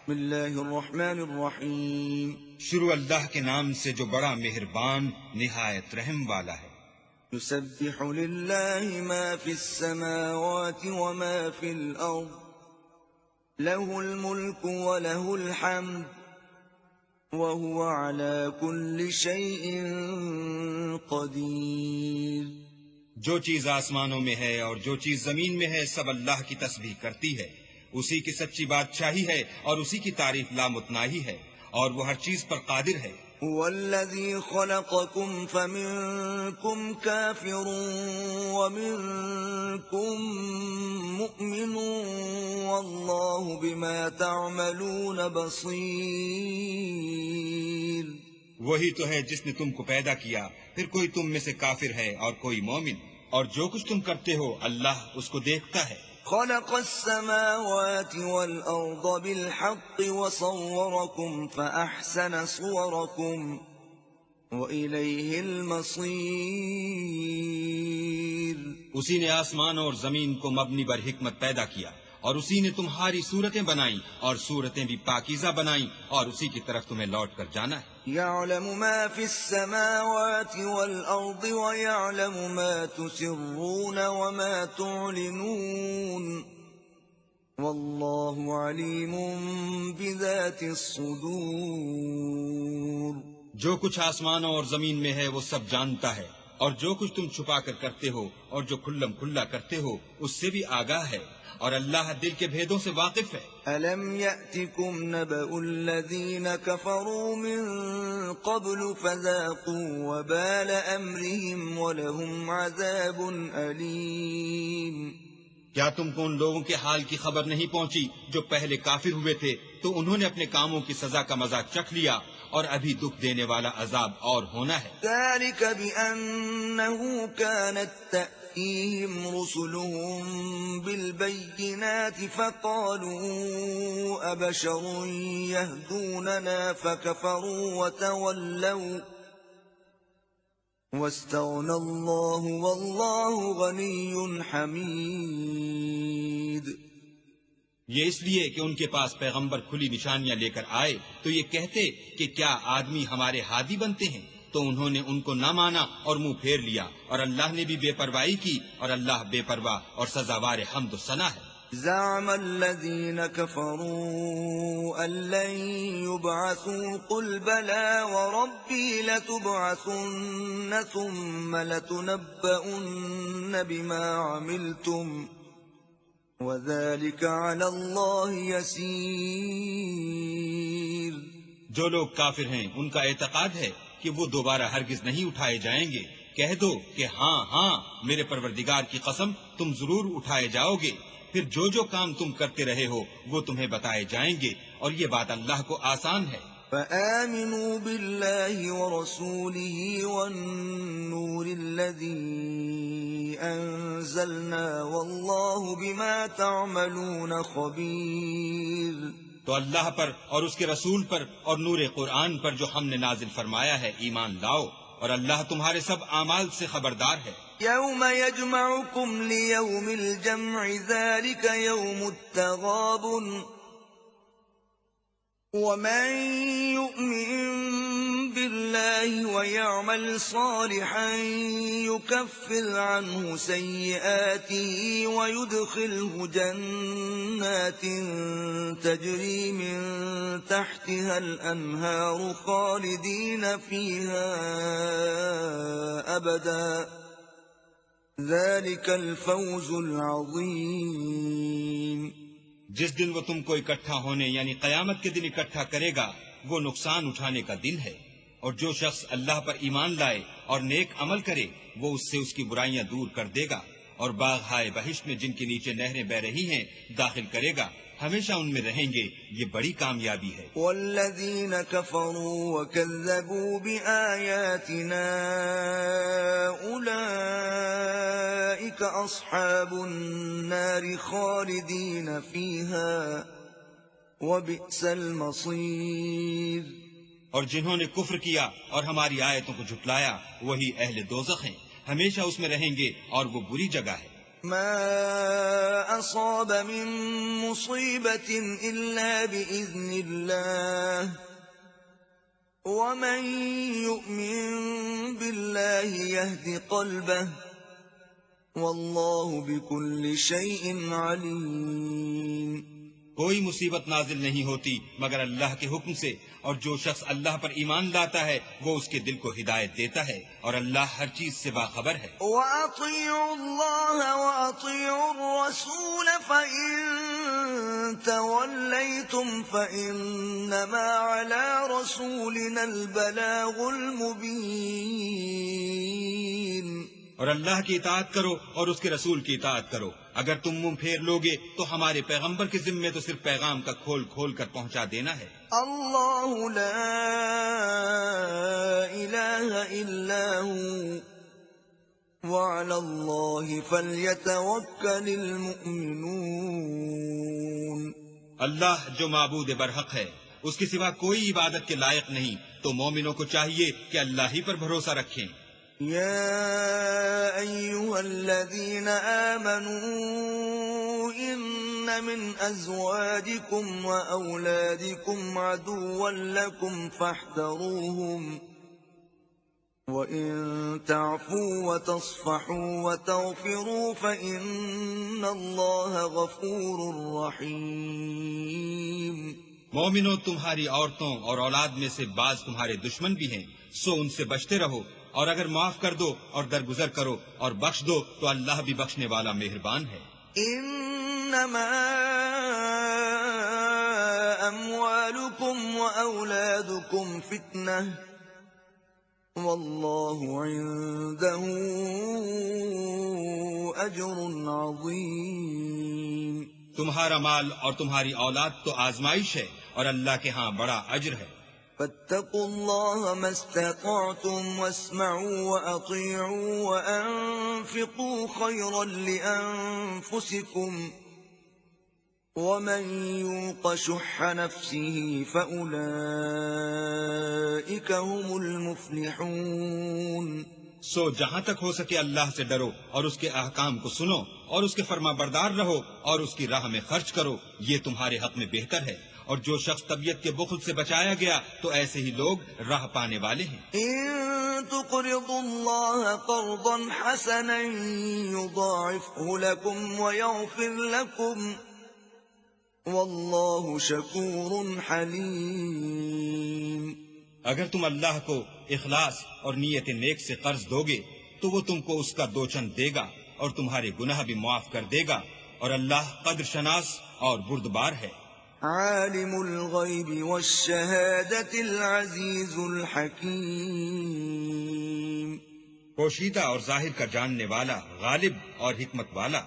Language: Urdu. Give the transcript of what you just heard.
بسم اللہ الرحمن الرحیم. شروع اللہ کے نام سے جو بڑا مہربان نہایت رحم والا ہے. یسبح للہ ما فی السماوات وما فی الارض له الملک وله الحمد وهو على كل شيء قدیر. جو چیز آسمانوں میں ہے اور جو چیز زمین میں ہے سب اللہ کی تسبیح کرتی ہے. اسی کی سچی بادشاہی ہے اور اسی کی تعریف لامتناہی ہے اور وہ ہر چیز پر قادر ہے. والذی خلقکم فمنکم کافر ومنکم مؤمن واللہ بما تعملون بصیر. وہی تو ہے جس نے تم کو پیدا کیا پھر کوئی تم میں سے کافر ہے اور کوئی مومن، اور جو کچھ تم کرتے ہو اللہ اس کو دیکھتا ہے. خلق السماوات والأرض بالحق وصوركم فأحسن صوركم وإليه المصير. اسی نے آسمان اور زمین کو مبنی بر حکمت پیدا کیا اور اسی نے تمہاری صورتیں بنائیں اور صورتیں بھی پاکیزہ بنائیں اور اسی کی طرف تمہیں لوٹ کر جانا ہے. يعلم ما في السماوات والأرض ويعلم ما تسرون وما تعلنون والله عليم بذات الصدور. جو کچھ آسمانوں اور زمین میں ہے وہ سب جانتا ہے، اور جو کچھ تم چھپا کر کرتے ہو اور جو کھلم کھلا کرتے ہو اس سے بھی آگاہ ہے، اور اللہ دل کے بھیدوں سے واقف ہے. أَلَمْ يَأْتِكُمْ نَبَأُ الَّذِينَ كَفَرُوا مِن قَبْلُ فَذَاقُوا وَبَالَ أَمْرِهِمْ وَلَهُمْ عَذَابٌ أَلِيمٌ. کیا تم کو ان لوگوں کے حال کی خبر نہیں پہنچی جو پہلے کافر ہوئے تھے تو انہوں نے اپنے کاموں کی سزا کا مزہ چکھ لیا، اور ابھی دکھ دینے والا عذاب اور ہونا ہے. ذَلِكَ بِأَنَّهُ كَانَتْ تَأْتِيهِمْ رُسُلُهُم بِالْبَيِّنَاتِ فَقَالُوا أَبَشَرٌ يَهْدُونَنَا فَكَفَرُوا وَتَوَلَّوْا وَاسْتَغْنَى اللَّهُ وَاللَّهُ غَنِيٌّ حَمِيدٌ. یہ اس لیے کہ ان کے پاس پیغمبر کھلی نشانیاں لے کر آئے تو یہ کہتے کہ کیا آدمی ہمارے ہادی بنتے ہیں، تو انہوں نے ان کو نہ مانا اور منہ پھیر لیا، اور اللہ نے بھی بے پرواہی کی، اور اللہ بے پرواہ اور سزاوار حمد و ثنا ہے. زعم الذين كفروا أن لن يبعثوا قل بلى وربي لتبعثن ثم لتنبؤن بما عملتم وذلك على الله يسير. جو لوگ کافر ہیں ان کا اعتقاد ہے کہ وہ دوبارہ ہرگز نہیں اٹھائے جائیں گے. کہہ دو کہ ہاں ہاں میرے پروردگار کی قسم تم ضرور اٹھائے جاؤ گے، پھر جو جو کام تم کرتے رہے ہو وہ تمہیں بتائے جائیں گے، اور یہ بات اللہ کو آسان ہے. فآمنوا بالله ورسوله والنور الذي أنزلنا والله بما تعملون خبير. تو اللہ پر اور اس کے رسول پر اور نور قرآن پر جو ہم نے نازل فرمایا ہے ایمان لاؤ، اور اللہ تمہارے سب اعمال سے خبردار ہے. يوم يجمعكم ليوم الجمع ذلك يوم التغابن ومن يؤمن بالله ويعمل صالحا يكفر عنه سيئاته ويدخله جنات تجري من تحتها الأنهار خالدين فيها أبدا ذلك الفوز العظيم. جس دن وہ تم کو اکٹھا ہونے یعنی قیامت کے دن اکٹھا کرے گا وہ نقصان اٹھانے کا دن ہے، اور جو شخص اللہ پر ایمان لائے اور نیک عمل کرے وہ اس سے اس کی برائیاں دور کر دے گا، اور باغ ہائے بہشت میں جن کے نیچے نہریں بہ رہی ہیں داخل کرے گا، ہمیشہ ان میں رہیں گے. یہ بڑی کامیابی ہے. والذین کفروا وکذبوا بآیاتنا اولئک اصحاب النار خالدین فیہا وبئس المصیر. اور جنہوں نے کفر کیا اور ہماری آیتوں کو جھٹلایا وہی اہل دوزخ ہیں، ہمیشہ اس میں رہیں گے اور وہ بری جگہ ہے. ما أصاب من مصيبة إلا بإذن الله ومن يؤمن بالله يهد قلبه والله بكل شيء عليم. کوئی مصیبت نازل نہیں ہوتی مگر اللہ کے حکم سے، اور جو شخص اللہ پر ایمان لاتا ہے وہ اس کے دل کو ہدایت دیتا ہے، اور اللہ ہر چیز سے باخبر ہے. وَأَطِيعُوا اللَّهَ وَأَطِيعُوا الرَّسُولَ فَإِن تَوَلَّيْتُمْ فَإِنَّمَا عَلَى رَسُولِنَا الْبَلَاغُ الْمُبِينُ. اور اللہ کی اطاعت کرو اور اس کے رسول کی اطاعت کرو. اگر تم منہ پھیر لوگے تو ہمارے پیغمبر کے ذمے تو صرف پیغام کا کھول کھول کر پہنچا دینا ہے. اللہ لا الہ الا هو وعلی اللہ فلیتوکل المؤمنون. اللہ جو معبود برحق ہے، اس کے سوا کوئی عبادت کے لائق نہیں، تو مومنوں کو چاہیے کہ اللہ ہی پر بھروسہ رکھیں. يا أيها الذين آمنوا إن من أزواجكم وأولادكم عدوا لكم فاحذروهم وإن تعفوا وتصفحوا وتغفروا فإن الله غفور رحيم. مومنوں، تمہاری عورتوں اور اولاد میں سے بعض تمہارے دشمن بھی ہیں، سو ان سے بچتے رہو، اور اگر معاف کر دو اور درگزر کرو اور بخش دو تو اللہ بھی بخشنے والا مہربان ہے. انما اموالکم واولادکم فتنہ واللہ عنده اجر عظیم. تمہارا مال اور تمہاری اولاد تو آزمائش ہے، اور اللہ کے ہاں بڑا اجر ہے. فاتقوا الله ما استطعتم واسمعوا وأطيعوا وأنفقوا خيرا لأنفسكم ومن يوق شح نفسه فأولئك هم المفلحون. سو جہاں تک ہو سکے اللہ سے ڈرو اور اس کے احکام کو سنو اور اس کے فرما بردار رہو اور اس کی راہ میں خرچ کرو، یہ تمہارے حق میں بہتر ہے. اور جو شخص طبیعت کے بخل سے بچایا گیا تو ایسے ہی لوگ راہ پانے والے ہیں. ان تقرضوا الله قرضا حسنا يضاعفه لكم ويغفر لكم والله شكور حليم. اگر تم اللہ کو اخلاص اور نیت نیک سے قرض دو گے تو وہ تم کو اس کا دوچند دے گا اور تمہارے گناہ بھی معاف کر دے گا، اور اللہ قدر شناس اور بردبار ہے. عالم الغیب والشہادۃ العزیز الحکیم. پوشیدہ اور ظاہر کا جاننے والا، غالب اور حکمت والا.